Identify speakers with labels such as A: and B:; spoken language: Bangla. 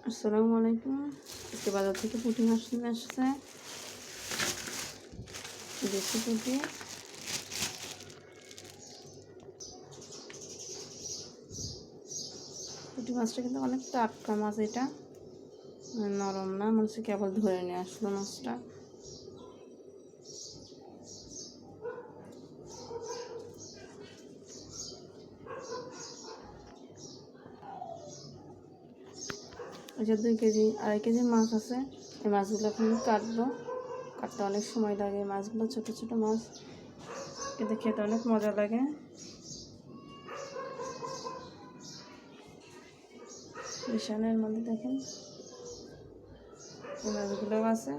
A: আসসালামু আলাইকুম। আজকে বাজার থেকে পুঁটি মাছ নিয়ে আসছে, দেশি পুঁটি। পুঁটি মাছটা কিন্তু অনেক টাটকা মাছ, এটা নরম না, মনে হচ্ছে কেবল ধরে নিয়ে আসলো মাছটা। এই যে 2 কেজি 2.5 কেজি মাছ আছে। এই মাছগুলো এখন কাটবো। কাটতে অনেক সময় লাগে। মাছগুলো ছোটো ছোটো মাছ, কিন্তু খেতে অনেক মজা লাগে। বিশালের মধ্যে দেখেন এই মাছগুলো আছে।